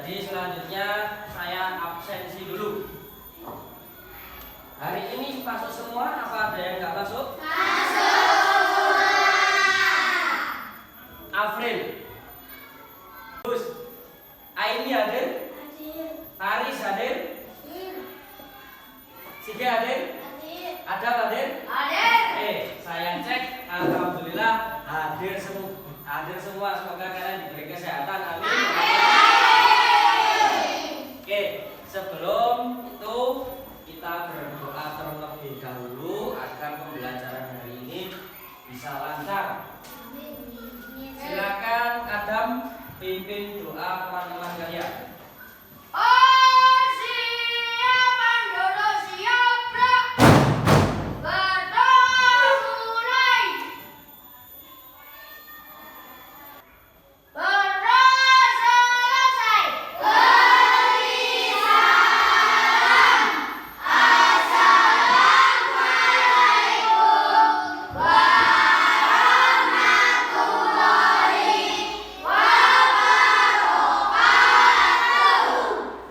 Jadi selanjutnya saya absensi dulu. Hari ini masuk semua apa ada yang nggak masuk? Masuk. April. Terus Aini hadir? Hadir. Haris hadir? Hadir. Sige hadir? Hadir. Adam hadir? Hadir. Saya cek, alhamdulillah hadir semua. Hadir semua, semoga kalian diberi kesehatan. Amin. Oke, sebelum itu kita berdoa terlebih dahulu agar pembelajaran hari ini bisa lancar. Silakan Adam pimpin doa teman-teman kalian. Persiapan dulu siap, bro. Berdoa mulai. Berdoa selesai. Beri salam. Assalamualaikum warahmatullahi wabarakatuh.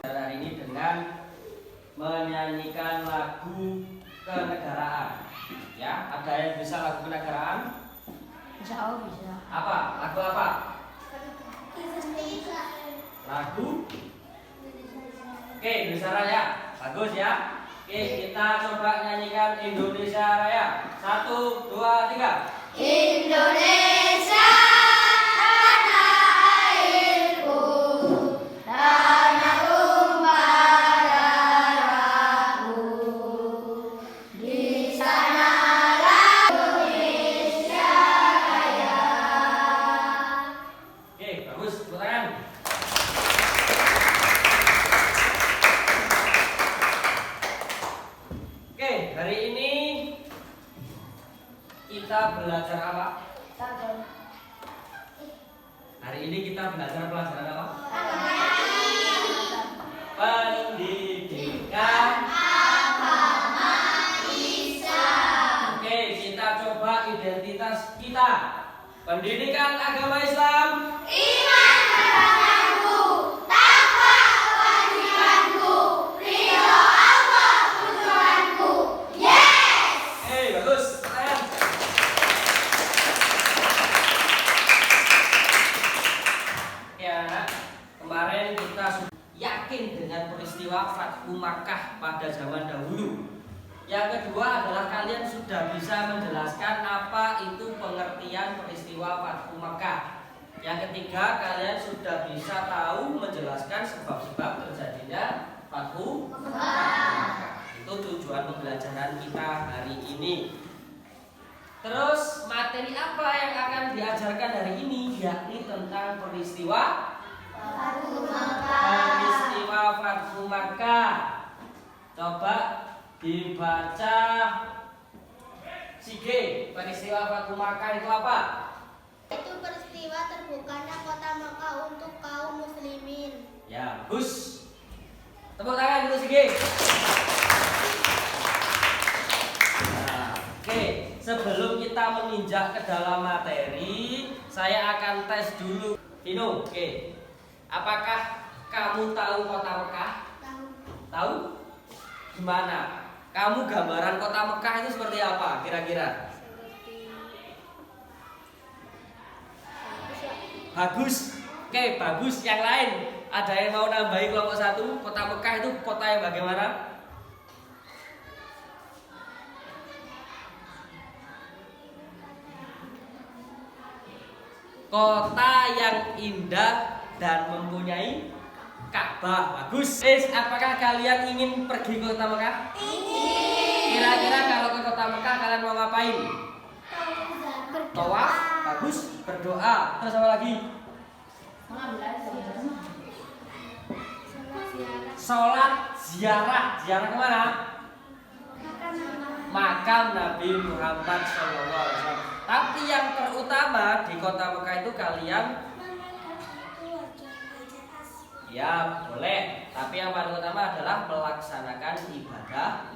Hari ini dengan menyanyikan lagu kenegaraan. Ya, ada yang bisa lagu kenegaraan? Jauh bisa. Apa? Lagu apa? Lagu? Oke, Indonesia Raya. Bagus ya. Oke, kita coba nyanyikan Indonesia Raya. 1, 2, 3. Indonesia tanah airku, tanah tumpah darahku. Di sanalah Indonesia Raya. Oke, bagus. Tepuk tangan. Oke, hari ini kita belajar apa? Hari ini kita belajar pelajaran apa? Pendidikan. Oke, kita coba identitas kita. Pendidikan agama Islam. Iman kepada-Ku, takwa kewajibanku, ridho Allah tujuanku. Yes! Bagus. Keren. Ya, kemarin kita sudah yakin dengan peristiwa Fathu Makkah pada zaman dahulu. Yang kedua adalah kalian sudah bisa menjelaskan apa itu pengertian peristiwa Fathu Makkah. Yang ketiga, kalian sudah bisa tahu menjelaskan sebab-sebab terjadinya Fathu Makkah. Itu tujuan pembelajaran kita hari ini. Terus materi apa yang akan diajarkan hari ini? Yakni tentang peristiwa Fathu Makkah. Coba dibaca. Sige, peristiwa Fathu Makkah itu apa? Itu peristiwa terbukanya kota Makkah untuk kaum muslimin. Ya, bagus. Tepuk tangan dulu Sige. Nah, oke, sebelum kita menginjak ke dalam materi, saya akan tes dulu. Dino, oke. Apakah kamu tahu kota Mekah? Tahu. Tahu? Gimana? Kamu gambaran kota Mekah itu seperti apa kira-kira? Bagus. Oke, bagus. Yang lain, ada yang mau nambahi kelompok 1? Kota Mekah itu kota yang bagaimana? Kota yang indah dan mempunyai Ka'bah. Bagus. Apakah kalian ingin pergi ke kota Mekah? Ingin. Kira-kira kalau ke kota Mekah kalian mau ngapain? Tawaf. Bagus. Berdoa. Terus apa lagi? Sholat ziarah. Ziarah kemana? Makam Nabi Muhammad SAW. Tapi yang terutama di kota Mekah itu kalian, ya boleh. Tapi yang paling utama adalah melaksanakan ibadah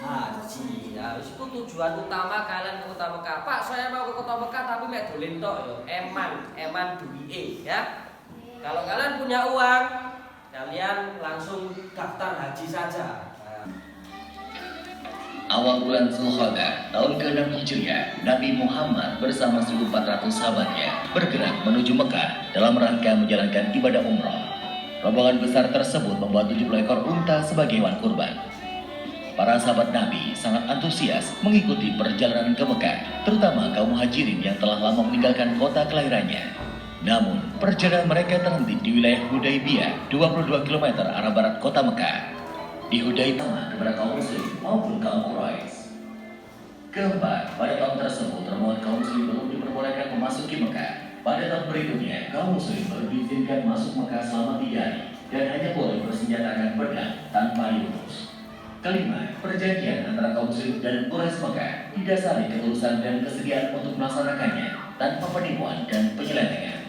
haji. Ya, itu tujuan utama kalian ke kota Mekah. Pak, saya mau ke kota Mekah tapi mek dolen tok yo. Eman duwike ya. Kalau kalian punya uang, kalian langsung daftar haji saja. Awal bulan Zulqa'dah tahun ke-6 Hijriah, Nabi Muhammad bersama 1.400 sahabatnya bergerak menuju Mekah dalam rangka menjalankan ibadah umroh. Rombongan besar tersebut membawa 70 ekor unta sebagai hewan kurban. Para sahabat Nabi sangat antusias mengikuti perjalanan ke Mekah, terutama kaum muhajirin yang telah lama meninggalkan kota kelahirannya. Namun, perjalanan mereka terhenti di wilayah Hudaybiyah, 22 km arah barat kota Mekah. Di Hudaybiyah kepada kaum muslim maupun kaum Quraisy. Keempat, pada tahun tersebut rombongan kaum muslim belum diperbolehkan memasuki Mekah. Pada tahun berikutnya, kaum muslim baru diizinkan masuk Mekah selama 3 hari dan hanya boleh bersenjatakan pedang tanpa diurus. Kelima, perjanjian antara kaum muslim dan Quraisy Mekah didasari ketulusan dan kesediaan untuk melaksanakannya tanpa penipuan dan penyelewengan.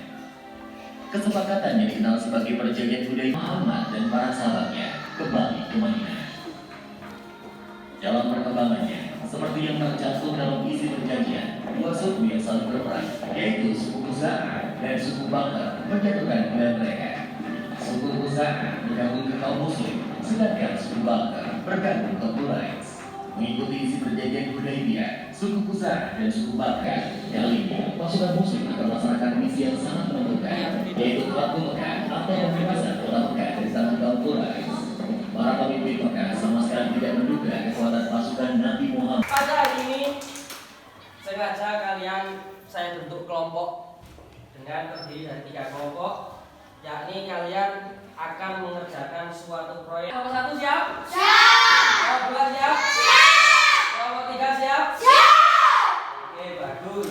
Kesepakatan yang dikenal sebagai perjanjian Hudaybiyah, Muhammad dan para sahabatnya kembali ke Madinah. Dalam perkembangannya, seperti yang tercantum dalam isi perjanjian, dua suku yang saling berperang, yaitu suku Khuza'ah dan suku Bakr, menjatuhkan pilihan mereka. Suku Khuza'ah bergabung ke kaum muslim, sedangkan suku Bakr bergabung ke Quraisy. Mengikuti isi perjanjian Hudaybiyah, suku Khuza'ah dan suku Bakr kali ini pasukan muslim akan melaksanakan misi yang sangat menentukan, yaitu Fathu Mekah atau pembebasan kota Mekah dari tangan kaum Quraisy. Para pemimpin Mekah sama sekali tidak menduga kekuatan pasukan Nabi Muhammad. Pada hari ini sengaja saya bentuk kelompok dengan terdiri dari 3 kelompok, yakni kalian akan mengerjakan suatu proyek. Kelompok 1 siap? Siap. Kelompok 2 siap? Siap. Kelompok 3 siap? Siap. Oke, bagus.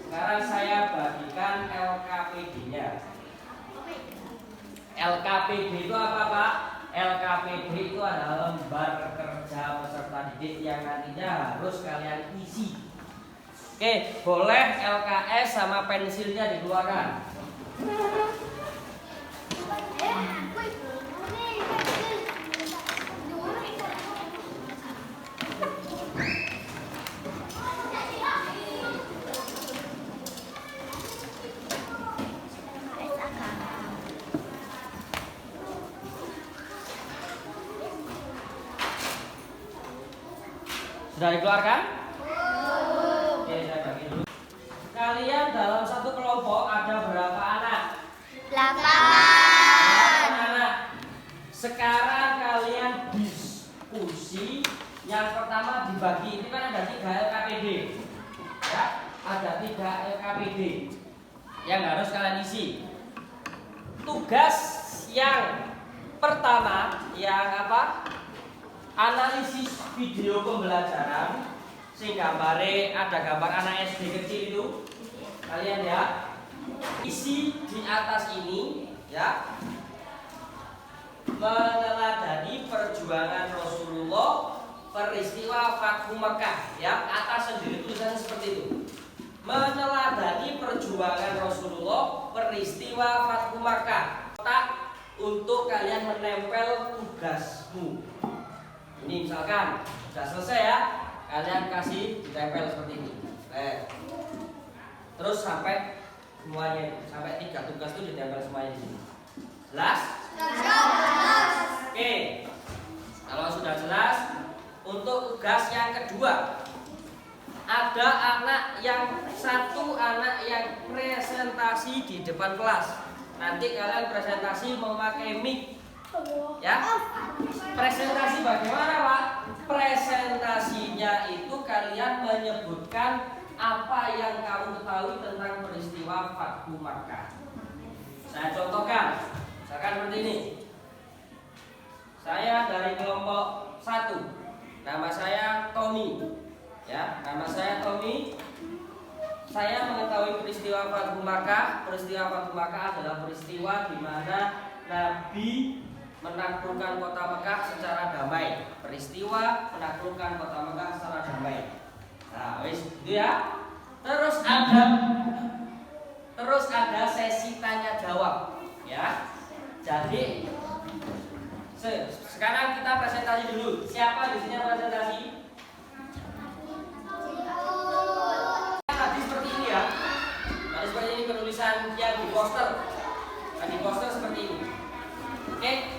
Sekarang saya bagikan LKPD-nya. LKPD itu apa, Pak? LKPD itu adalah lembar kerja peserta didik yang nantinya harus kalian isi. Oke, boleh LKS sama pensilnya dikeluarkan. Sudah dikeluarkan? Oke, saya bagi dulu. Kalian dalam satu kelompok ada berapa anak? 8 anak. Sekarang kalian diskusi. Yang pertama dibagi, itu kan ada 3 LKPD. Ya, ada 3 LKPD yang harus kalian isi. Tugas yang pertama yang apa? Analisis video pembelajaran, sing gambare ada gambar anak SD kecil itu, kalian ya isi di atas ini ya, meneladani perjuangan Rasulullah, peristiwa Fathu Mekah ya, atas sendiri tulisannya seperti itu, meneladani perjuangan Rasulullah, peristiwa Fathu Mekah. Untuk kalian menempel tugasmu. Ini misalkan sudah selesai ya, kalian kasih ditempel seperti ini. Terus sampai semuanya, sampai 3 tugas itu ditempel semuanya di sini. Jelas? Jelas. Oke. Kalau sudah jelas, untuk tugas yang kedua, ada satu anak yang presentasi di depan kelas. Nanti kalian presentasi memakai mic. Ya, presentasi bagaimana, Pak? Presentasinya itu kalian menyebutkan apa yang kamu ketahui tentang peristiwa Fathu Makkah. Saya contohkan, misalkan seperti ini. Saya dari kelompok 1, nama saya Tommy. Ya, nama saya Tommy. Saya mengetahui peristiwa Fathu Makkah. Peristiwa Fathu Makkah adalah peristiwa di mana Nabi menaklukkan kota Mekah secara damai. Peristiwa menaklukkan kota Mekah secara damai. Nah, wis itu ya. Terus ada sesi tanya jawab, ya. Jadi sekarang kita presentasi dulu. Siapa di sini yang presentasi? Tadi seperti ini ya. Tadi seperti ini penulisan yang di poster. Nah, di poster seperti ini. Oke.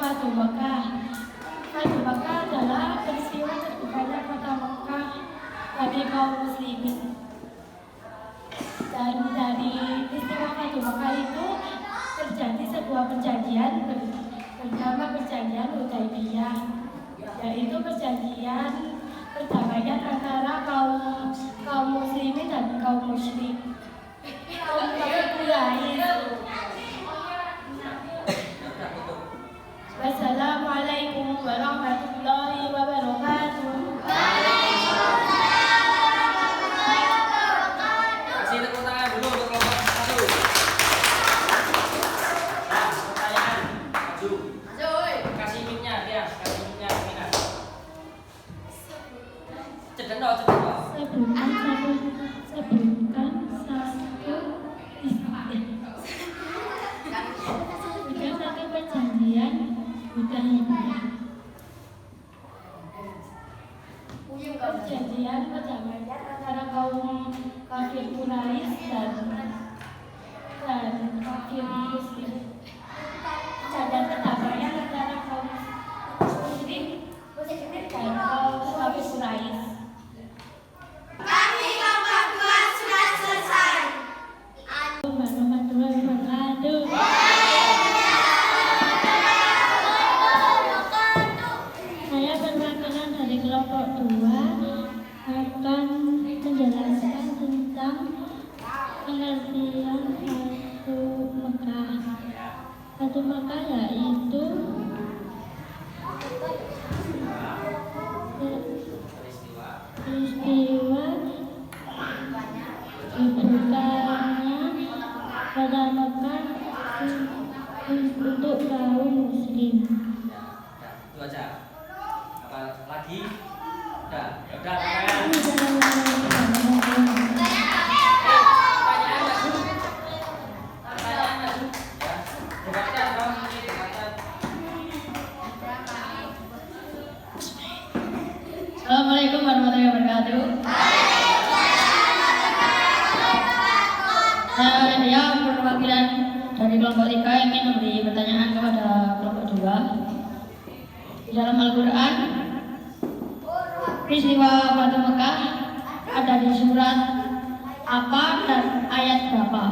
Fatu Mekah. Fatu Mekah adalah peristiwa terbukanya kota Mekah bagi kaum muslimin. Dan dari peristiwa Fatu Mekah itu terjadi sebuah perjanjian bernama Perjanjian Hudaybiyah, yaitu perjanjian perdamaian antara kaum muslimin dan kaum musyrik. Kaum Quraisy. Wassalamualaikum warahmatullahi wabarakatuh. Kasih tepuk tangan dulu untuk kelompok satu. Nah, pertanyaan. Maju. Kasih mic-nya dia, kasih mic-nya Mina. Cedeno. Sebutkan satu perjanjian Hudaybiyah. Perjanjian perdamaian antara kaum kafir Quraisy dan kafir muslim. Perjanjian perdamaian antara kaum musyrik dan kaum kafir Quraisy. Kami kelompok 2 sudah selesai. Warahmatullahi wabarakatuh. Saya perwakilan dari kelompok 2 akan menjelaskan tentang pengertian Fatu Mekah. Fatu Mekah yaitu peristiwa dibukanya kota Mekah untuk kaum muslim. Itu aja. Apa lagi? Udah pertanyaan. Pertanyaan maju. Ya. Debatkan dong, ini debatkan. Assalamualaikum warahmatullahi wabarakatuh. Saya perwakilan dari kelompok 3 ingin memberi pertanyaan kepada kelompok 2. Di dalam Al-Quran, peristiwa Fatu Mekah ada di surat apa dan ayat berapa?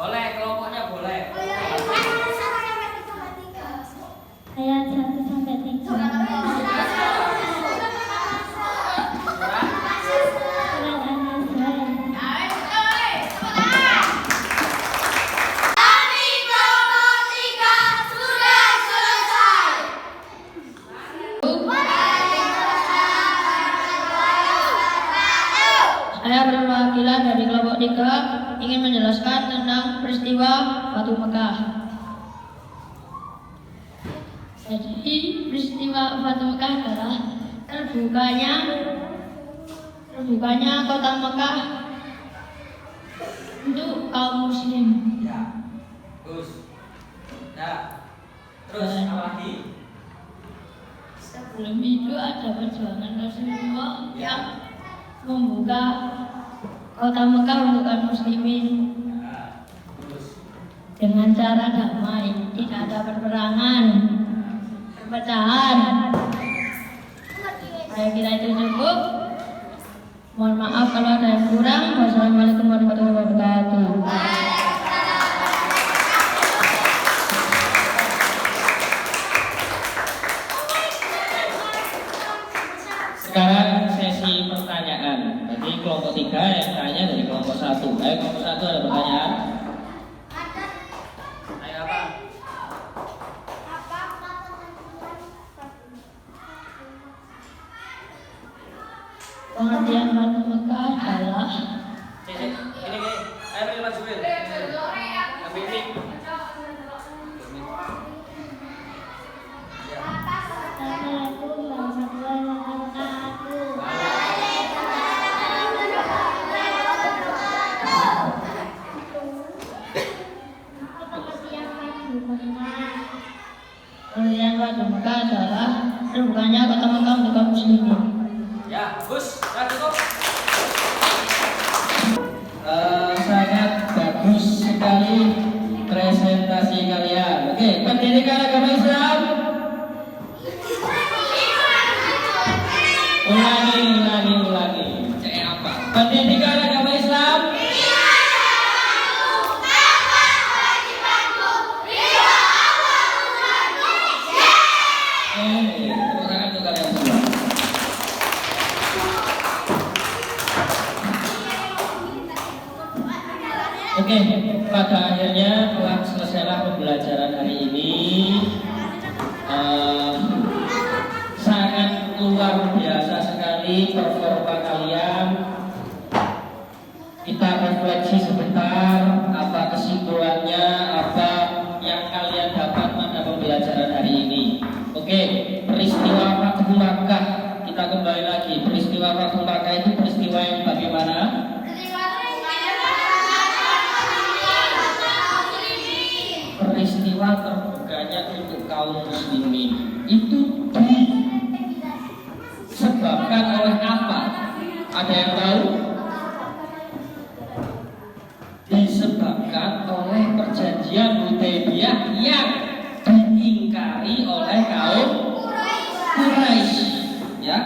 Boleh, kelompoknya boleh. Ayat 1 sampai 3. Surat Kami kelompok 3 sudah selesai. Saya perwakilan dari kelompok 3 ingin menjelaskan tentang peristiwa Fatu Mekah. Jadi peristiwa Fatu Mekah adalah terbukanya kota Mekah untuk kaum muslim. Ya. Terus. Ya. Terus apa lagi? Sebelum itu ada perjuangan Rasulullah yang membuka kota Mekah untuk kaum muslimin Ya. Terus. dengan cara damai, tidak ada perperangan, perpecahan. Saya kira itu cukup. Mohon maaf kalau ada yang kurang. Wassalamualaikum warahmatullahi wabarakatuh. Sekarang sesi pertanyaan. Jadi kelompok 3 yang tanya dari kelompok 1. Ayo kelompok 1 ada pertanyaan? Ayo apa? Pengertian Fatu Mekah adalah Ini. Ayo beri masukin. Ambil mic. Assalamualaikum warahmatullahi wabarakatuh. Pengertian Fatu Mekah adalah terbukanya Bagus, sudah cukup. Sangat bagus sekali presentasi kalian. Oke, pendidikan agama Islam. Ulangi. Apa? Pendidikan agama Islam. Tepuk tangan untuk kalian semua. Oke, pada akhirnya telah selesailah pembelajaran hari ini. Sangat luar biasa sekali performa kalian. Kita refleksi sebentar, apa kesimpulannya, apa yang kalian dapat pada pembelajaran hari ini. Oke, peristiwa Fathu Makkah. Kita kembali lagi. Peristiwa Fathu Makkah itu peristiwa yang bagaimana? Peristiwa terbukanya untuk kaum muslimin. Itu disebabkan oleh apa? Ada yang tahu? Disebabkan oleh perjanjian Hudaybiyah yang diingkari oleh kaum Quraisy. Ya,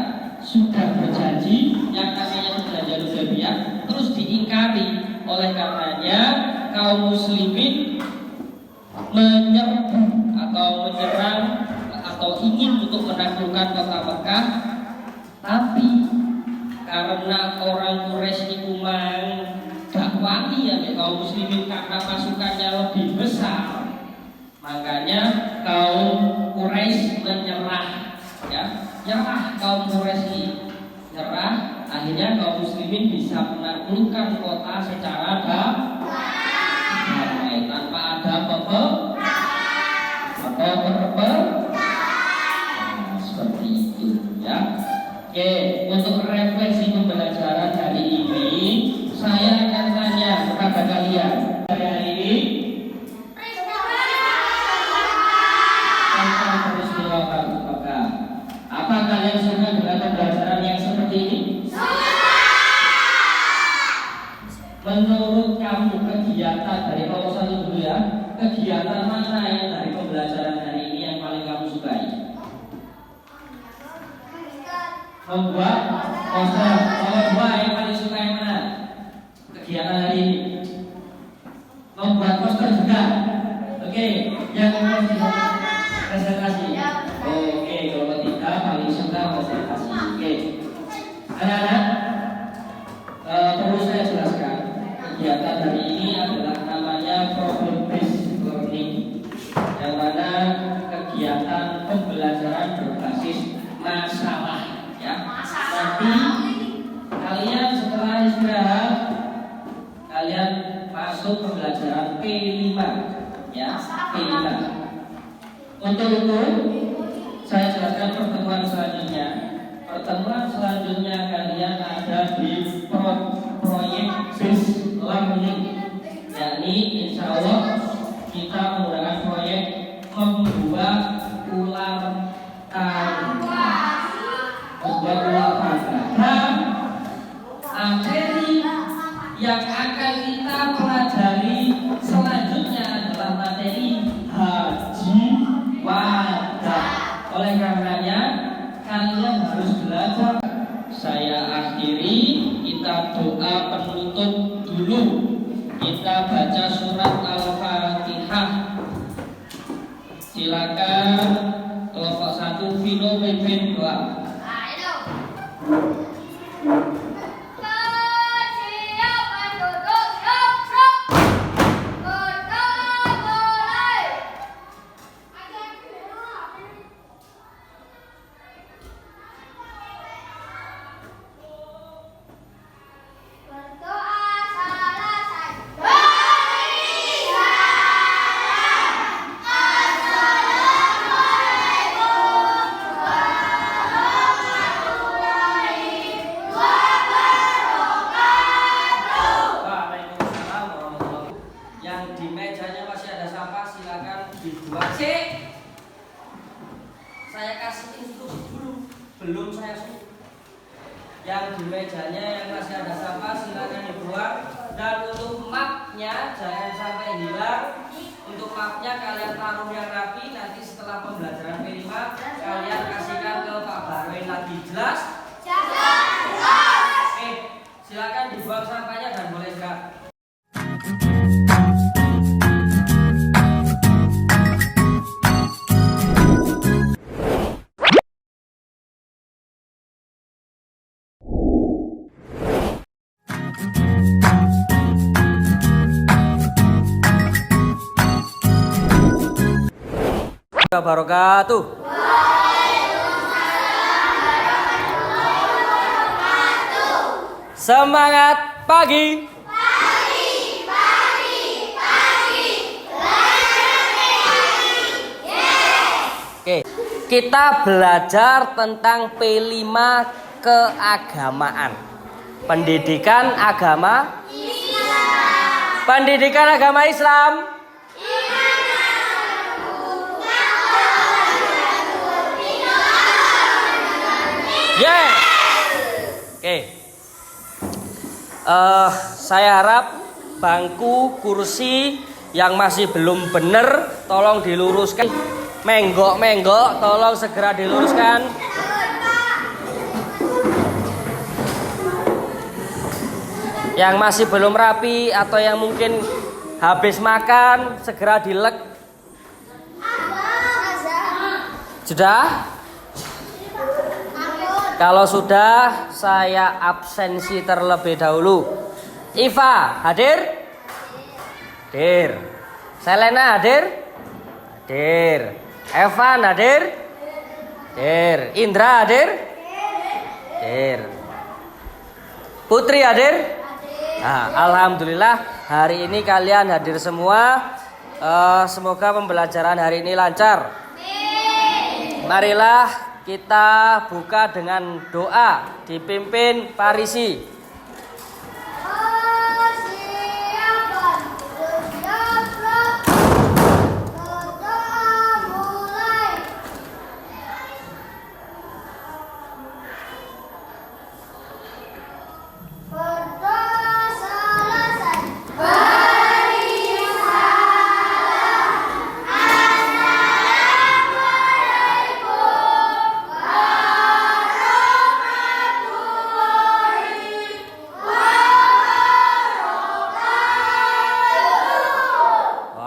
sudah berjanji yang namanya perjanjian Hudaybiyah terus diingkari. Oleh karenanya kaum muslimin menyerbu atau menyerang atau ingin untuk menaklukkan kota Mekah, tapi karena orang Quraisy itu gak wani ya kaum muslimin karena pasukannya lebih besar, makanya kaum Quraisy menyerah, ya, nyerah kaum Quraisy nyerah, akhirnya kaum muslimin bisa menaklukkan kota secara damai tanpa ada seperti itu, ya. Oke, untuk refleksi pembelajaran hari ini, saya akan tanya kepada kalian hari ini tentang peristiwa Fathu Makkah. Apa kalian suka dengan pembelajaran yang seperti ini? Menurut kamu kegiatan dari kelompok satu dulu ya, kegiatan mana yang dari pembelajaran hari ini yang paling kamu sukai? Membuat poster. Kalau dua yang paling suka yang mana? Kegiatan hari ini membuat poster juga. Oke, yang presentasi. Oke, kalau tiga paling suka presentasi. Oke, anak-anak, perlu saya jelaskan. Kegiatan hari ini adalah namanya problem based learning, yang mana kegiatan pembelajaran berbasis masalah, ya. Nanti kalian setelah istirahat kalian masuk pembelajaran P5, ya, P5. Untuk itu saya jelaskan pertemuan selanjutnya. Pertemuan selanjutnya kalian ada di proyek based learning, yakni insya Allah kita menggunakan proyek membuat ular tangga. Dan materi yang akan kita pelajari selanjutnya adalah materi haji wada. Oleh karenanya kalian harus belajar. Saya akhiri, kita doa penutup dulu. Kita baca surat Al-Fatihah. Silakan kelompok 1 Vino pimpin doa. Assalamualaikum Yang di mejanya yang masih ada sampah silakan dibuang. Dan untuk mapnya jangan sampai hilang. Untuk mapnya kalian taruh yang rapi. Nanti setelah pembelajaran P5 kalian kasihkan ke Pak Barwin lagi. Jelas? Jelas. Oke, silakan dibuang sampahnya dan boleh gerak. Wabarakatuh. Semangat pagi. Oke, kita belajar tentang P5 keagamaan. Pendidikan agama Islam. Pendidikan agama Islam. Yeah. Oke. Saya harap bangku, kursi yang masih belum benar tolong diluruskan. Menggok-menggok tolong segera diluruskan. Yang masih belum rapi atau yang mungkin habis makan segera dilek. Sudah? Kalau sudah, saya absensi terlebih dahulu. Iva, hadir? Hadir. Selena, hadir? Hadir. Evan, hadir? Hadir. Indra, hadir? Hadir. Putri, hadir? Nah, alhamdulillah, hari ini kalian hadir semua. Semoga pembelajaran hari ini lancar. Marilah kita buka dengan doa dipimpin Parisi.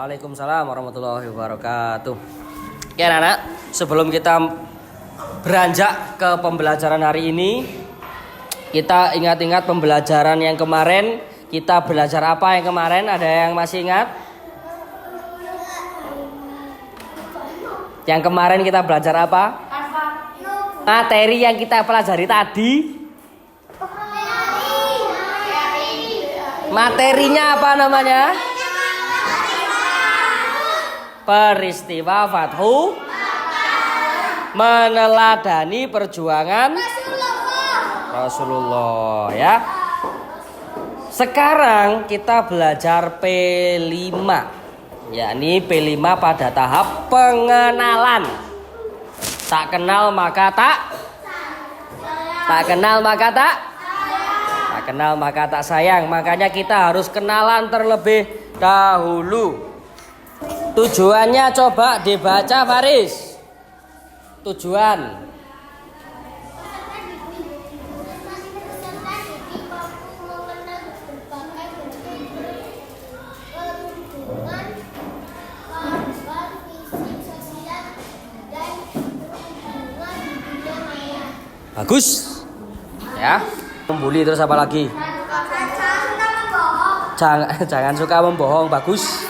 Waalaikumsalam warahmatullahi wabarakatuh. Ya anak-anak, sebelum kita beranjak ke pembelajaran hari ini, kita ingat-ingat pembelajaran yang kemarin. Kita belajar apa yang kemarin? Ada yang masih ingat? Yang kemarin kita belajar apa? Materi yang kita pelajari tadi. Materinya apa namanya? Peristiwa Fathu meneladani perjuangan Rasulullah ya. Sekarang kita belajar P5, yakni P5 pada tahap pengenalan. Tak kenal maka tak kenal maka tak kenal maka tak sayang. Makanya kita harus kenalan terlebih dahulu. Tujuannya coba dibaca Faris. Tujuan. Bagus. Ya. Membuli terus apa lagi? Jangan suka membohong. Bagus.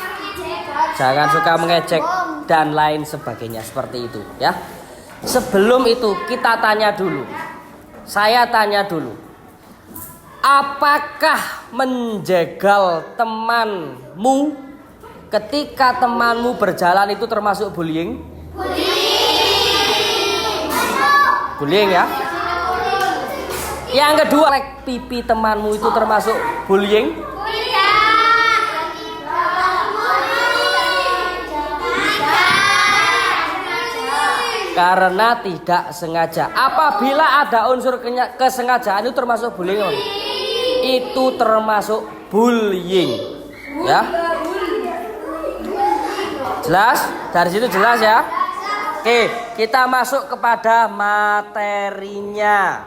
Jangan suka mengejek dan lain sebagainya seperti itu ya. Sebelum itu kita tanya dulu. Saya tanya dulu. Apakah menjegal temanmu ketika temanmu berjalan itu termasuk bullying? Bullying ya. Yang kedua, pipi temanmu itu termasuk bullying? Karena tidak sengaja. Apabila ada unsur kesengajaan itu termasuk bullying. Itu termasuk bullying. Ya. Jelas? Dari situ jelas ya? Oke, kita masuk kepada materinya.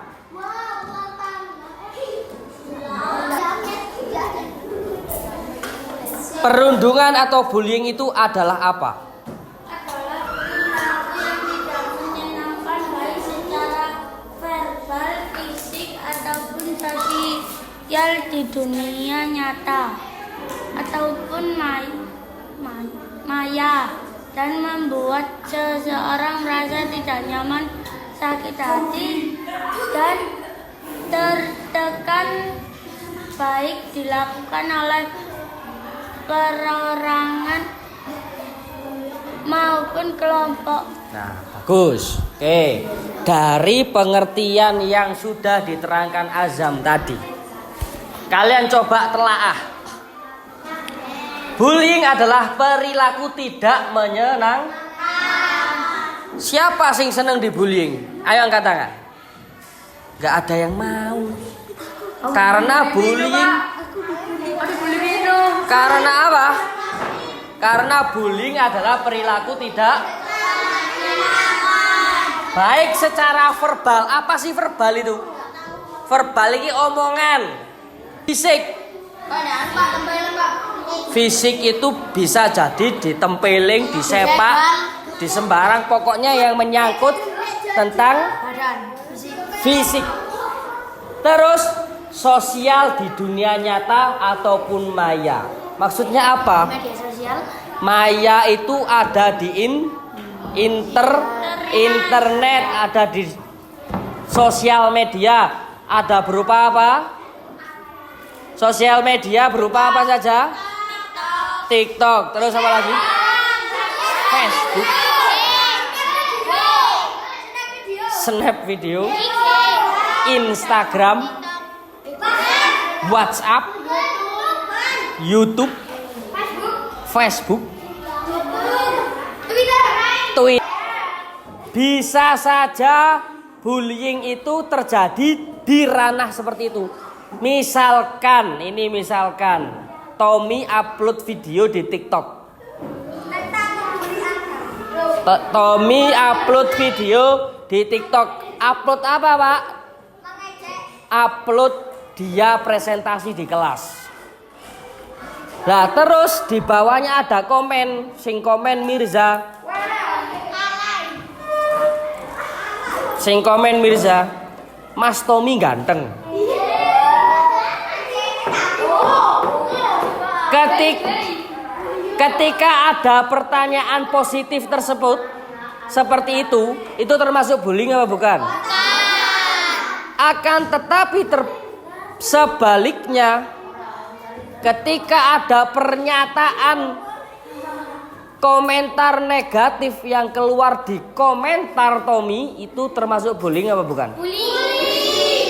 Perundungan atau bullying itu adalah apa? Adalah perilaku yang tidak menyenangkan baik secara verbal, fisik ataupun sosial di dunia nyata ataupun maya dan membuat seseorang merasa tidak nyaman, sakit hati dan tertekan baik dilakukan oleh perorangan maupun kelompok. Nah, bagus. Oke, dari pengertian yang sudah diterangkan Azam tadi, kalian coba telaah. Bullying adalah perilaku tidak menyenangkan. Siapa sing seneng dibullying? Ayo angkat tangan. Gak ada yang mau. Karena bullying. Karena apa? Karena bullying adalah perilaku tidak baik secara verbal. Apa sih verbal itu? Verbal ini omongan. Fisik. Fisik itu bisa jadi ditempeling, disepak, disembarang. Pokoknya yang menyangkut tentang fisik. Terus sosial di dunia nyata ataupun maya. Maksudnya apa? Media sosial. Maya itu ada di internet, ada di sosial media. Ada berupa apa? Sosial media berupa apa saja? TikTok. Terus apa lagi? Facebook. Snap video. Instagram. WhatsApp. YouTube. Facebook. Twitter. Bisa saja bullying itu terjadi di ranah seperti itu. Misalkan Tommy upload video di TikTok. Tommy upload video di TikTok. Upload apa, Pak? Upload dia presentasi di kelas. Nah, terus di bawahnya ada komen, sing komen Mirza. Mas Tommy ganteng. Ketika ada pertanyaan positif tersebut seperti itu termasuk bullying apa bukan? Akan tetapi sebaliknya, ketika ada pernyataan komentar negatif yang keluar di komentar Tommy, itu termasuk bullying apa bukan?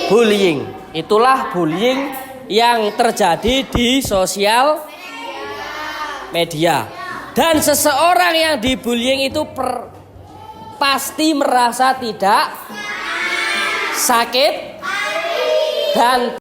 Bullying. Itulah bullying yang terjadi di sosial media. Dan seseorang yang dibullying itu pasti merasa tidak sakit dan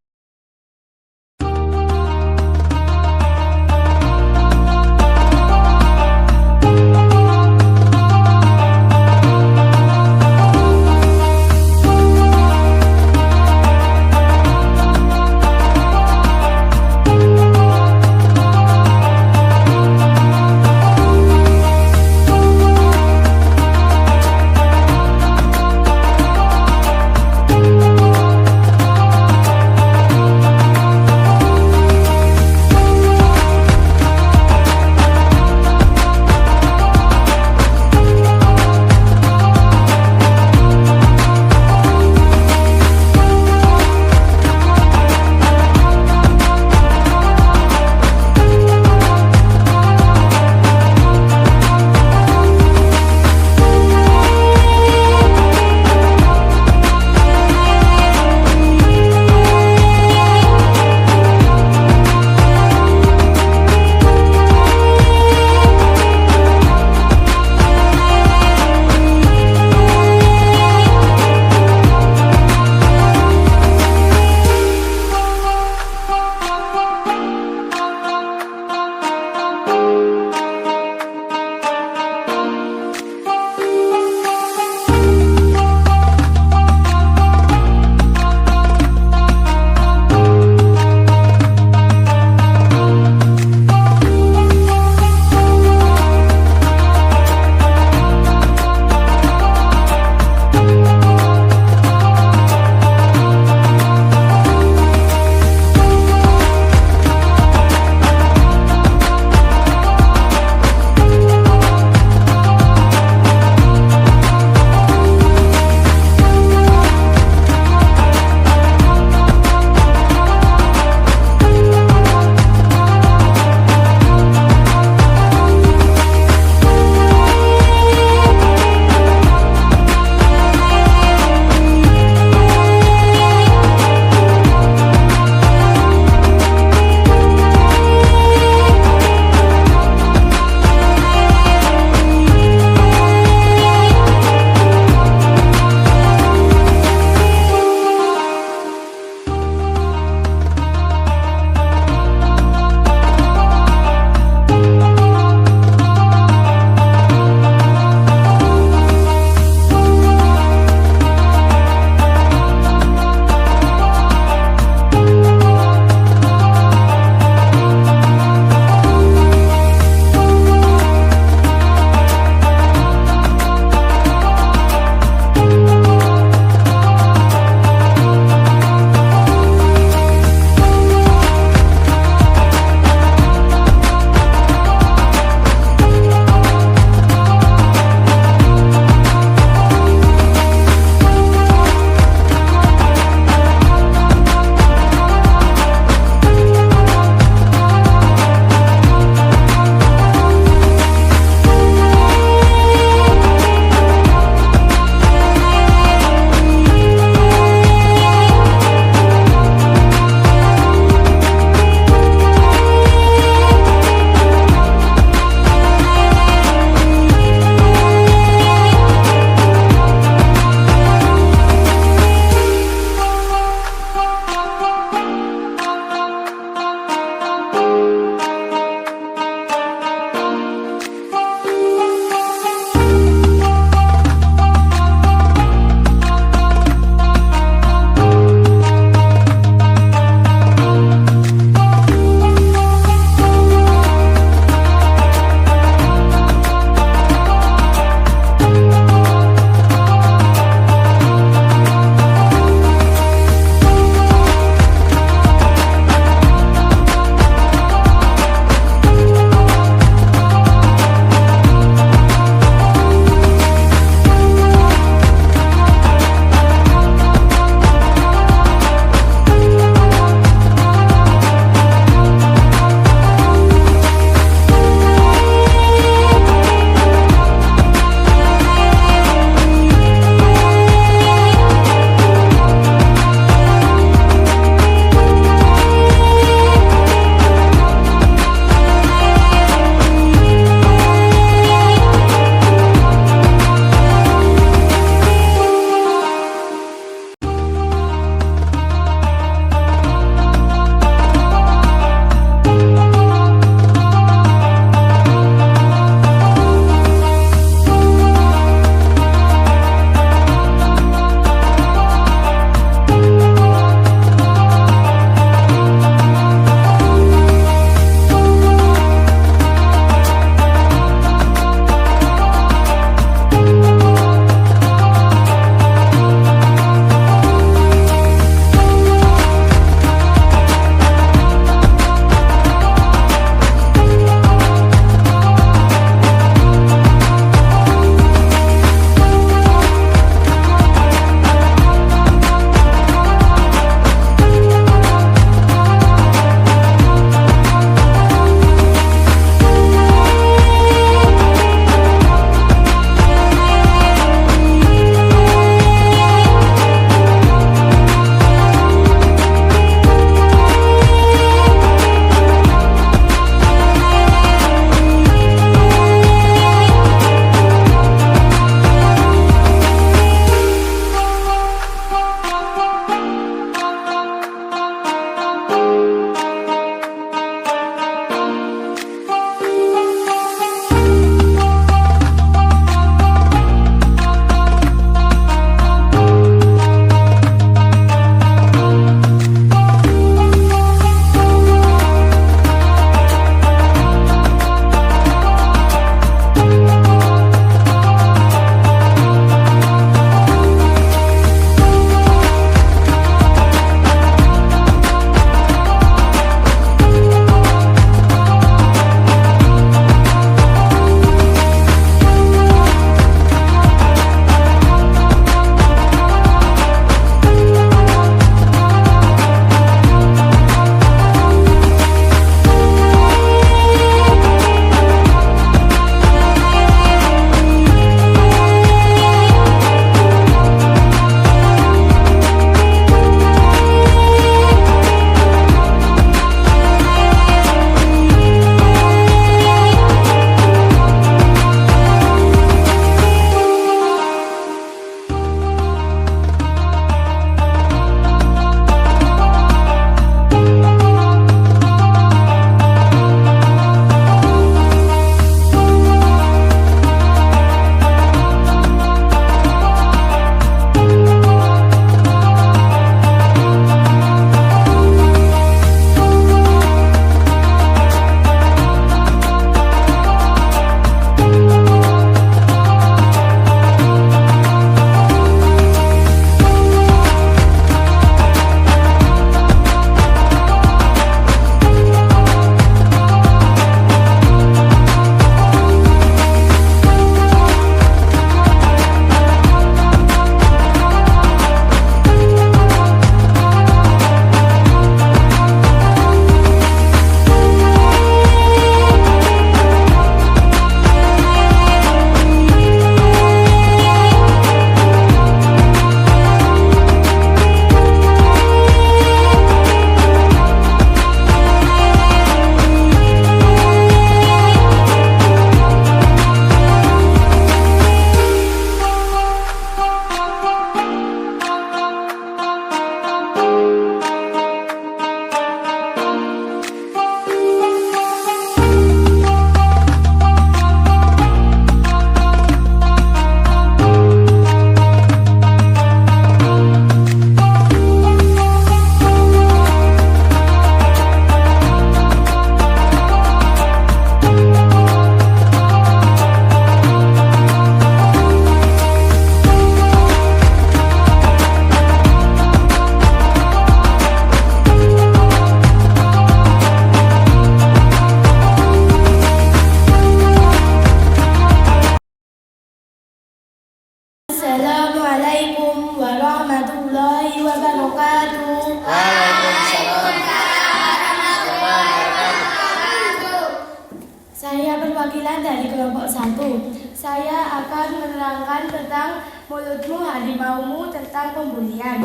kelompok 1. Saya akan menerangkan tentang mulutmu harimaumu tentang pembulian.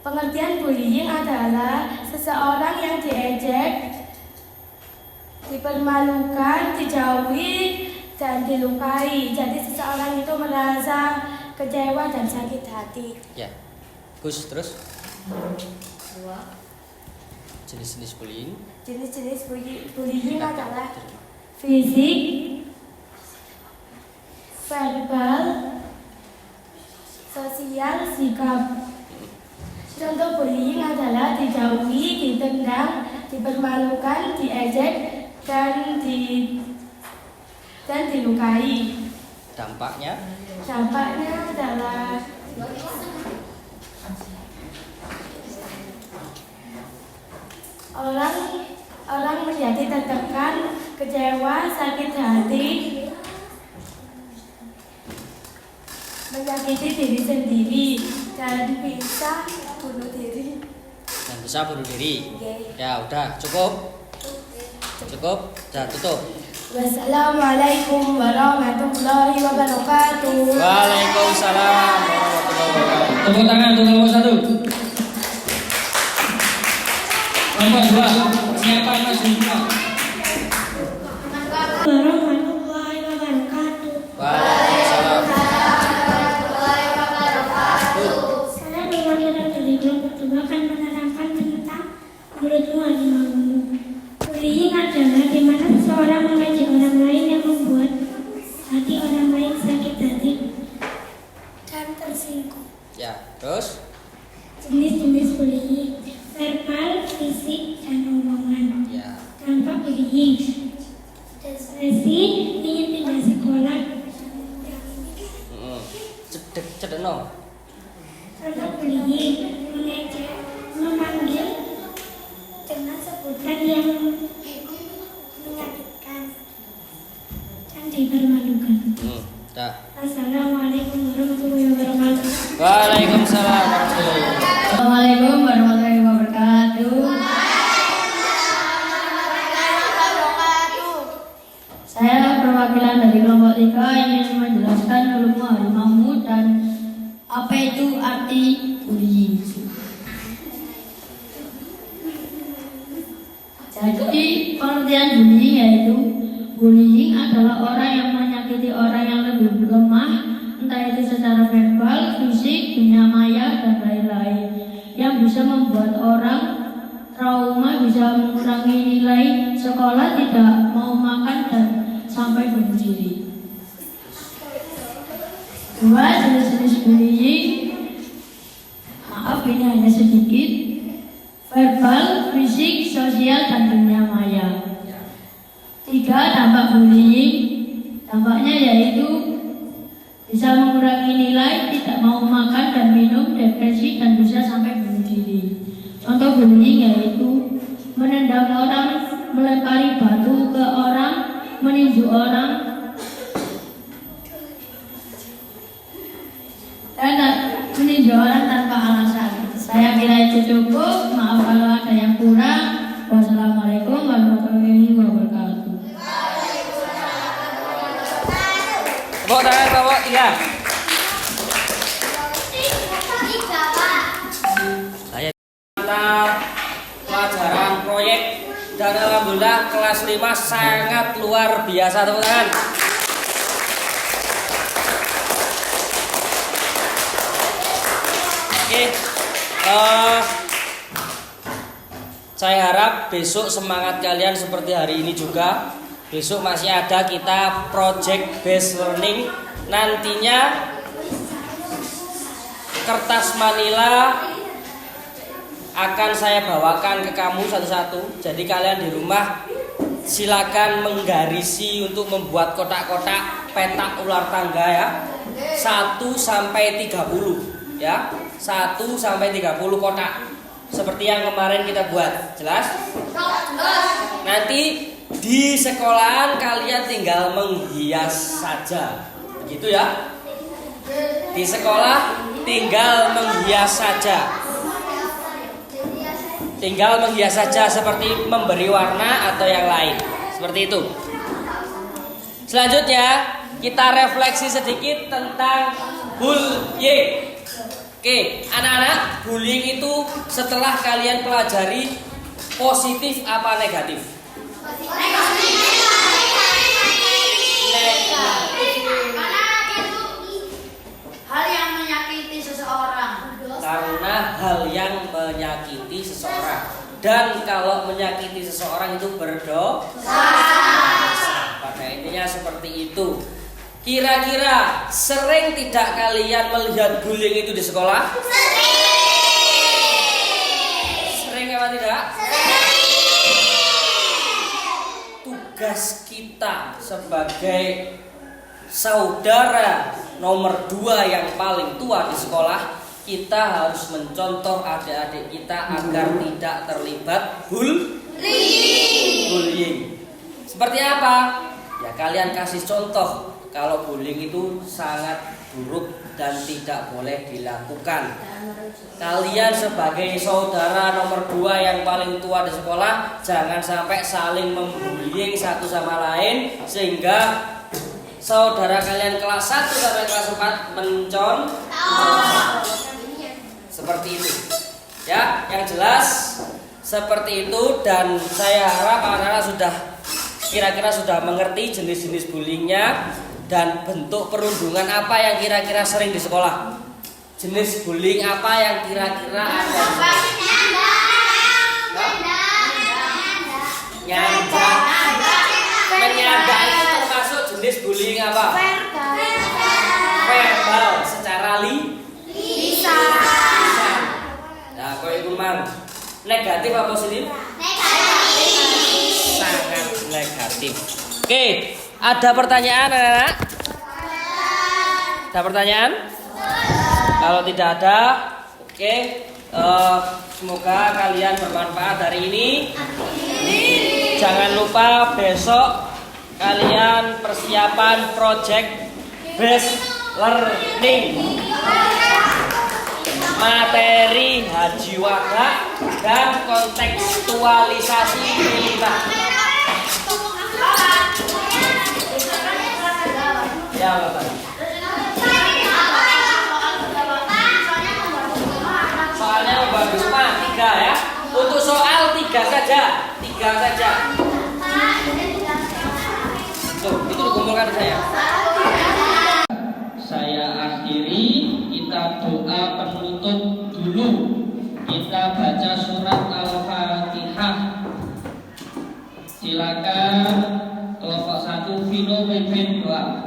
Pengertian bullying adalah seseorang yang diejek, dipermalukan, dijauhi, dan dilukai. Jadi seseorang itu merasa kecewa dan sakit hati. Ya, Gus terus. Jenis-jenis bullying. Jenis-jenis bullying adalah fisik, verbal, sosial, sikap. Contoh bullying adalah dijauhi, ditendang, dipermalukan, diejek, dan dilukai. Dampaknya Adalah orang menjadi tertekan, kecewa, sakit hati, menyakiti diri sendiri, dan bisa bunuh diri. Oke. Ya udah cukup. Udah tutup. Wassalamualaikum warahmatullahi wabarakatuh. Waalaikumsalam warahmatullahi wabarakatuh. Tepuk tangan untuk kelompok 1. Kelompok 2, siapa yang maju? Warahmatullahi wabarakatuh. Waalaikumsalam. Saya perwakilan dari kelompok 2 akan menerangkan tentang mulutmu harimaumu. Bullying adalah di mana seseorang mengejek orang lain yang membuat hati orang lain sakit hati dan tersinggung. Ya, terus Jenis-jenis bullying: verbal, fisik, dan omongan. ya. Dampak bullying: depresi, ingin pindah sekolah. Cedeno. Contoh bullying: mengejek, memanggil dengan sebutan yang menyakitkan dan dipermalukan. Dah. Assalamualaikum warahmatullahi wabarakatuh. Waalaikumsalam warahmatullahi wabarakatuh. Assalamualaikum warahmatullahi wabarakatuh. Saya perwakilan dari kelompok 3 ingin menjelaskan mulutmu harimaumu dan apa itu arti bullying. Jadi pengertian bullying yaitu bullying adalah orang yang menyakiti orang yang lebih lemah, entah itu secara verbal, fisik, dunia maya, dan lain-lain, yang bisa membuat orang trauma, bisa mengurangi nilai sekolah, tidak mau makan, dan sampai bunuh diri. 2. Jenis-jenis bullying, maaf ini hanya sedikit: verbal, fisik, sosial, dan dunia maya. 3. Dampak bullying, dampaknya yaitu bisa mengurangi nilai, tidak mau makan dan minum, depresi, dan bisa sampai bunuh diri. Contoh bullying yaitu menendang orang, melempari batu ke orang, meninju orang, dan meninju orang tanpa alasan. Saya kira itu cukup. Maaf kalau ada yang kurang. Wassalamualaikum warahmatullahi wabarakatuh. Tepuk tangan kelompok 3. Saya mata pelajaran proyek dan alhamdulillah kelas 5 sangat luar biasa. Tepuk tangan. Oke. Saya harap besok semangat kalian seperti hari ini juga. Besok masih ada kita project based learning. Nantinya kertas manila akan saya bawakan ke kamu satu-satu. Jadi kalian di rumah silakan menggarisi untuk membuat kotak-kotak petak ular tangga ya. 1 sampai 30 ya. 1 sampai 30 kotak. Seperti yang kemarin kita buat. Jelas? Nanti di sekolahan kalian tinggal menghias saja. Begitu ya? Di sekolah tinggal menghias saja. Tinggal menghias saja seperti memberi warna atau yang lain. Seperti itu. Selanjutnya kita refleksi sedikit tentang bullying. Oke, anak-anak, bullying itu setelah kalian pelajari positif apa negatif? Hal yang menyakiti seseorang. Karena hal yang menyakiti seseorang. Dan kalau menyakiti seseorang itu berdosa. Pada intinya seperti itu. Kira-kira sering tidak kalian melihat bullying itu di sekolah? Sering apa tidak? Tugas kita sebagai saudara nomor 2 yang paling tua di sekolah, kita harus mencontoh adik-adik kita agar tidak terlibat bullying. Seperti apa? Ya kalian kasih contoh kalau bullying itu sangat buruk dan tidak boleh dilakukan. Kalian sebagai saudara nomor 2 yang paling tua di sekolah, jangan sampai saling membullying satu sama lain sehingga saudara kalian kelas 1 sampai kelas 4 mencontoh. Seperti itu. Ya, yang jelas seperti itu, dan saya harap anak-anak sudah kira-kira sudah mengerti jenis-jenis bullyingnya dan bentuk perundungan apa yang kira-kira sering di sekolah. Jenis bullying apa yang kira-kira ada di sekolah? Nyanda. Menyanda itu termasuk jenis bullying apa? Verbal secara lisan. Nah, kok itu mang negatif apa positif? Sangat negatif. Oke, ada pertanyaan anak-anak? Ada pertanyaan? Kalau tidak ada, oke. Semoga kalian bermanfaat hari ini. Jangan lupa besok kalian persiapan project based learning, materi Haji Wada dan kontekstualisasi pilihan. Ya, Bapak. Soalnya membagi rumah 3 ya. Untuk soal 3 saja. 3 saja. Tuh, itu dikumpulkan saya. Saya akhiri, kita doa penutup dulu. Kita baca surat Al-Fatihah. Silakan kelompok 1 Vino Mepin doa.